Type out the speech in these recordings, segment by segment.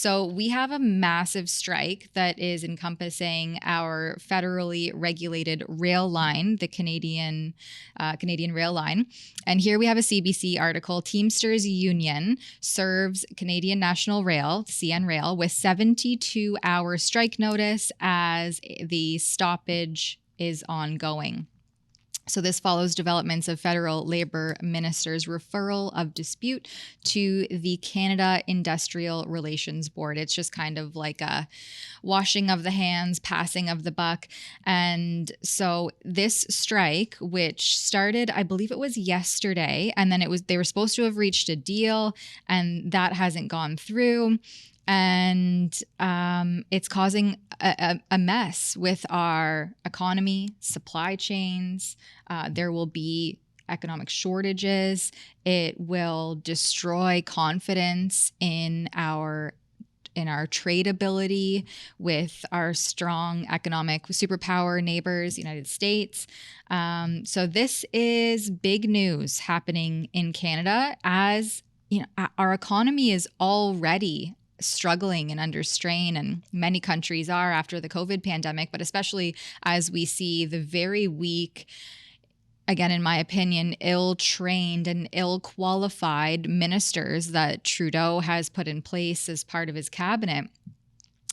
So we have a massive strike that is encompassing our federally regulated rail line, the Canadian rail line. And here we have a CBC article. Teamsters Union serves Canadian National Rail, CN Rail, with 72-hour strike notice as the stoppage is ongoing. So this follows developments of federal labor minister's referral of dispute to the Canada Industrial Relations Board. It's just kind of like a washing of the hands, passing of the buck. And so this strike, which started, I believe it was yesterday, and then they were supposed to have reached a deal, and that hasn't gone through. And it's causing a mess with our economy, supply chains. There will be economic shortages. It will destroy confidence in our trade ability with our strong economic superpower neighbors, United States. So this is big news happening in Canada, as you know, our economy is already struggling and under strain, and many countries are after the COVID pandemic, but especially as we see the very weak, again, in my opinion, ill-trained and ill-qualified ministers that Trudeau has put in place as part of his cabinet.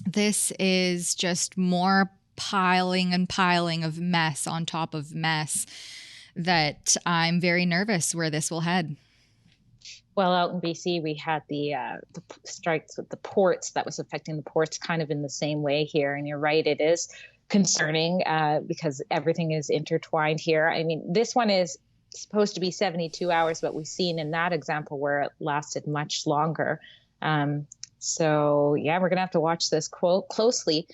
This is just more piling and piling of mess on top of mess that I'm very nervous where this will head. Well, out in BC, we had the strikes with the ports that was affecting the ports kind of in the same way here. And you're right, it is concerning because everything is intertwined here. I mean, this one is supposed to be 72 hours, but we've seen in that example where it lasted much longer. So, yeah, we're going to have to watch this closely.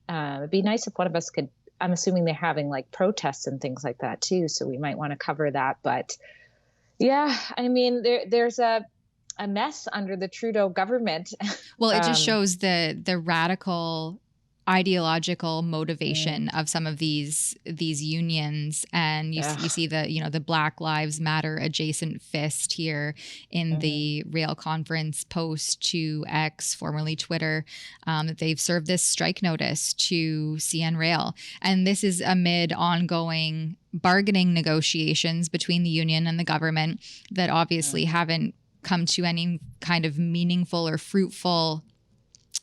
It'd be nice if one of us could, I'm assuming they're having like protests and things like that too. So we might want to cover that. But yeah, I mean, there's a mess under the Trudeau government. Well, it just shows the radical ideological motivation of some of these unions, and you see the Black Lives Matter adjacent fist here in the rail conference post to X, formerly Twitter, that they've served this strike notice to CN Rail, and this is amid ongoing bargaining negotiations between the union and the government that obviously haven't come to any kind of meaningful or fruitful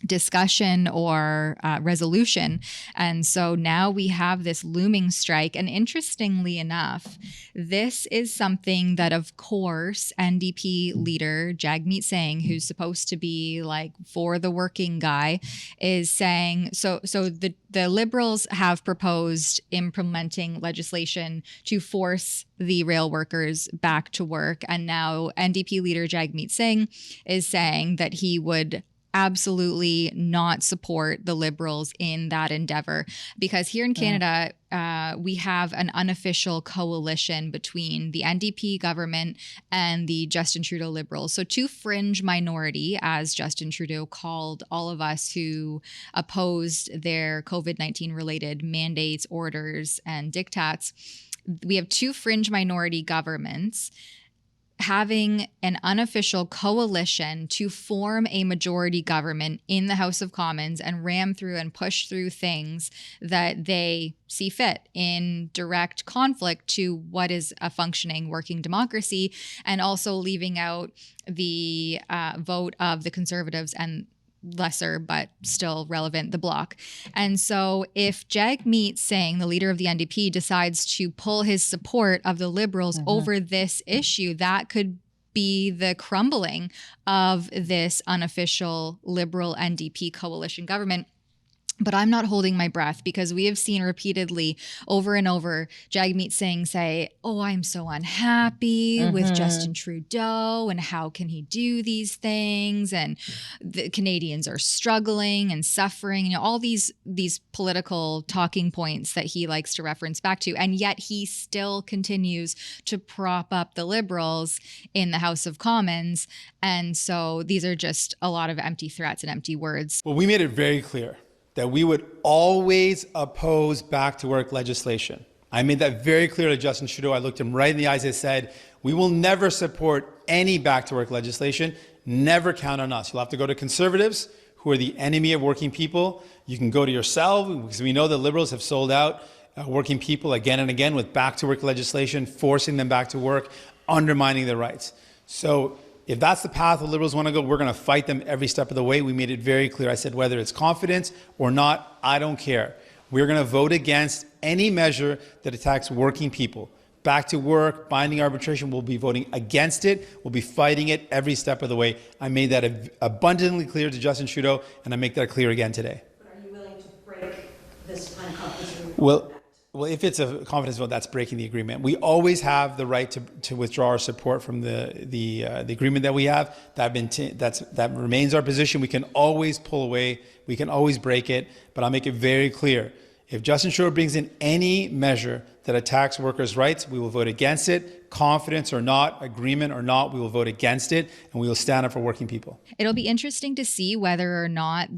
discussion or resolution. And so now we have this looming strike. And interestingly enough, this is something that, of course, NDP leader Jagmeet Singh, who's supposed to be like for the working guy, is saying, so the Liberals have proposed implementing legislation to force the rail workers back to work. And now NDP leader Jagmeet Singh is saying that he would absolutely not support the Liberals in that endeavor, because here in Canada, we have an unofficial coalition between the NDP government and the Justin Trudeau Liberals. So two fringe minority, as Justin Trudeau called all of us who opposed their COVID-19 related mandates, orders, and diktats. We have two fringe minority governments having an unofficial coalition to form a majority government in the House of Commons and ram through and push through things that they see fit in direct conflict to what is a functioning working democracy, and also leaving out the vote of the Conservatives and lesser but still relevant, the Bloc. And so if Jagmeet Singh, the leader of the NDP, decides to pull his support of the Liberals over this issue, that could be the crumbling of this unofficial Liberal NDP coalition government. But I'm not holding my breath, because we have seen repeatedly over and over Jagmeet Singh say, oh, I'm so unhappy with Justin Trudeau and how can he do these things? And the Canadians are struggling and suffering, you know, all these political talking points that he likes to reference back to. And yet he still continues to prop up the Liberals in the House of Commons. And so these are just a lot of empty threats and empty words. Well, we made it very clear that we would always oppose back-to-work legislation. I made that very clear to Justin Trudeau. I looked him right in the eyes and said, we will never support any back-to-work legislation. Never count on us. You'll have to go to Conservatives who are the enemy of working people, you can go to yourself, because we know the Liberals have sold out working people again and again with back to work legislation, forcing them back to work, undermining their rights. So if that's the path the Liberals want to go, we're going to fight them every step of the way. We made it very clear. I said, whether it's confidence or not, I don't care. We're going to vote against any measure that attacks working people. Back to work, binding arbitration, we'll be voting against it. We'll be fighting it every step of the way. I made that abundantly clear to Justin Trudeau, and I make that clear again today. But are you willing to break this unconfidence agreement? Well, if it's a confidence vote, that's breaking the agreement. We always have the right to withdraw our support from the agreement that we have. That remains our position. We can always pull away. We can always break it. But I'll make it very clear. If Justin Trudeau brings in any measure that attacks workers' rights, we will vote against it. Confidence or not, agreement or not, we will vote against it, and we will stand up for working people. It'll be interesting to see whether or not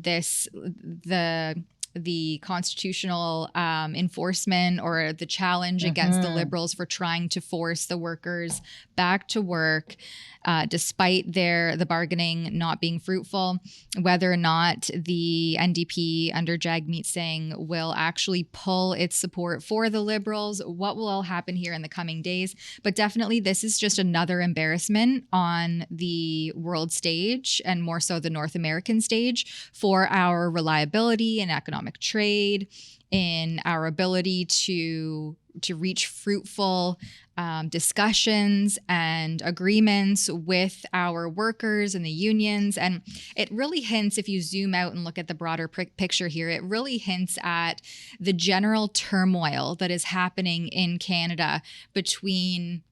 the constitutional enforcement or the challenge against the Liberals for trying to force the workers back to work, despite the bargaining not being fruitful, whether or not the NDP under Jagmeet Singh will actually pull its support for the Liberals, what will all happen here in the coming days. But definitely this is just another embarrassment on the world stage, and more so the North American stage, for our reliability and economic trade, in our ability to reach fruitful discussions and agreements with our workers and the unions. And it really hints, if you zoom out and look at the broader picture here, it really hints at the general turmoil that is happening in Canada between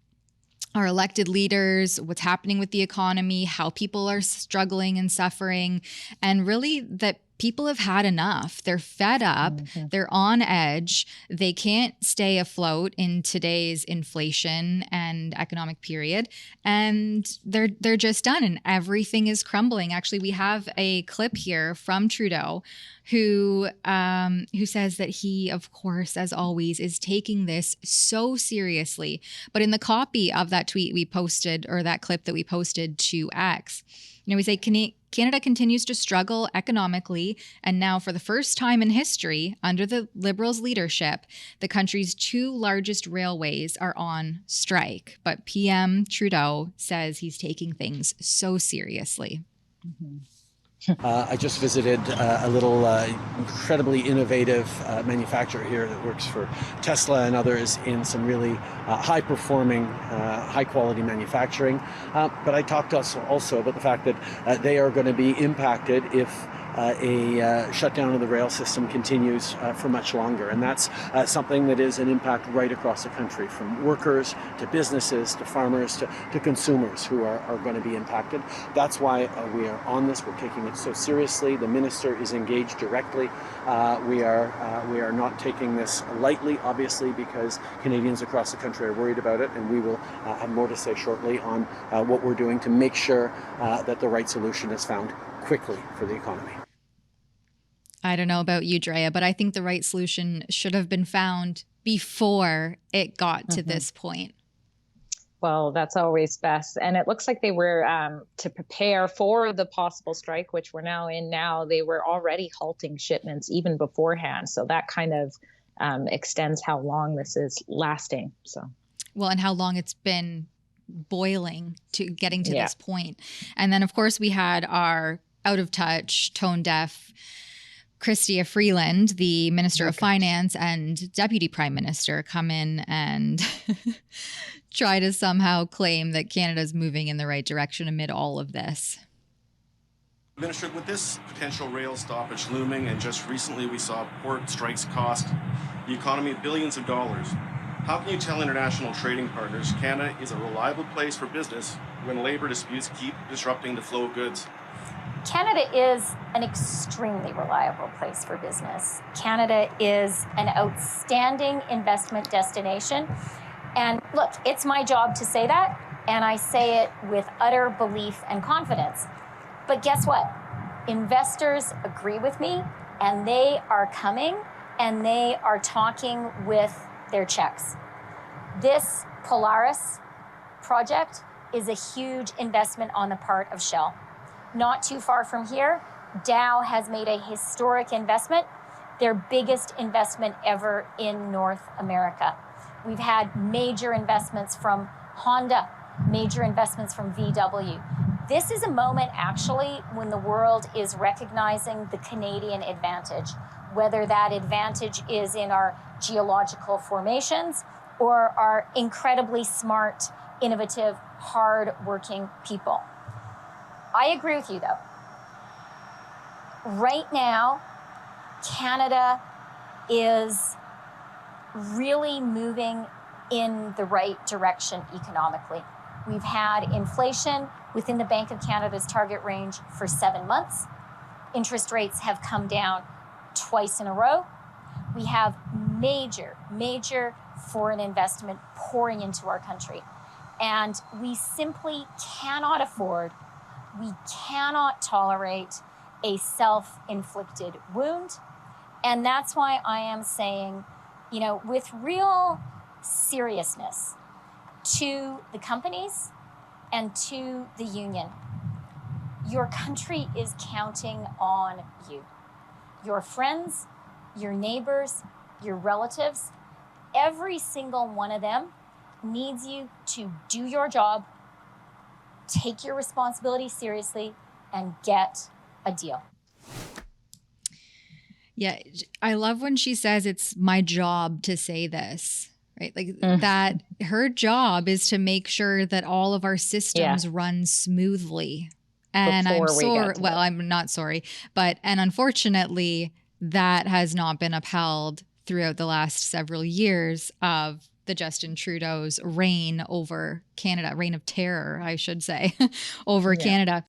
our elected leaders, what's happening with the economy, how people are struggling and suffering, and really that people have had enough. They're fed up. They're on edge. They can't stay afloat in today's inflation and economic period. And they're just done, and everything is crumbling. Actually, we have a clip here from Trudeau who says that he, of course, as always, is taking this so seriously. But in the copy of that tweet we posted, or that clip that we posted to X, we say Canada continues to struggle economically, and now for the first time in history, under the Liberals' leadership, the country's two largest railways are on strike. But PM Trudeau says he's taking things so seriously. I just visited a little incredibly innovative manufacturer here that works for Tesla and others in some really high-performing, high-quality manufacturing. But I talked also about the fact that they are going to be impacted if a shutdown of the rail system continues for much longer. And that's something that is an impact right across the country, from workers to businesses to farmers to consumers who are going to be impacted. That's why we are on this. We're taking it so seriously. The minister is engaged directly. We are not taking this lightly, obviously, because Canadians across the country are worried about it, and we will have more to say shortly on what we're doing to make sure that the right solution is found quickly for the economy. I don't know about you, Drea, but I think the right solution should have been found before it got to this point. Well, that's always best. And it looks like they were, to prepare for the possible strike, which we're now in now, they were already halting shipments even beforehand. So that kind of extends how long this is lasting. Well, and how long it's been boiling to getting to this point. And then, of course, we had our out of touch, tone deaf Chrystia Freeland, the Minister of Finance and Deputy Prime Minister, come in and try to somehow claim that Canada's moving in the right direction amid all of this. Minister, with this potential rail stoppage looming, and just recently we saw port strikes cost the economy billions of dollars, how can you tell international trading partners Canada is a reliable place for business when labor disputes keep disrupting the flow of goods? Canada is an extremely reliable place for business. Canada is an outstanding investment destination. And look, it's my job to say that, and I say it with utter belief and confidence. But guess what? Investors agree with me, and they are coming, and they are talking with their checks. This Polaris project is a huge investment on the part of Shell. Not too far from here, Dow has made a historic investment, their biggest investment ever in North America. We've had major investments from Honda, major investments from VW. This is a moment actually when the world is recognizing the Canadian advantage, whether that advantage is in our geological formations or our incredibly smart, innovative, hard-working people. I agree with you though. Right now, Canada is really moving in the right direction economically. We've had inflation within the Bank of Canada's target range for 7 months. Interest rates have come down twice in a row. We have major foreign investment pouring into our country. And we simply cannot afford, we cannot tolerate a self-inflicted wound. And that's why I am saying, with real seriousness to the companies and to the union, your country is counting on you. Your friends, your neighbors, your relatives, every single one of them needs you to do your job, take your responsibility seriously, and get a deal. Yeah, I love when she says it's my job to say this, right? Like that her job is to make sure that all of our systems run smoothly. And I'm not sorry, and unfortunately that has not been upheld throughout the last several years of the Justin Trudeau's reign over Canada, reign of terror, I should say, over Canada.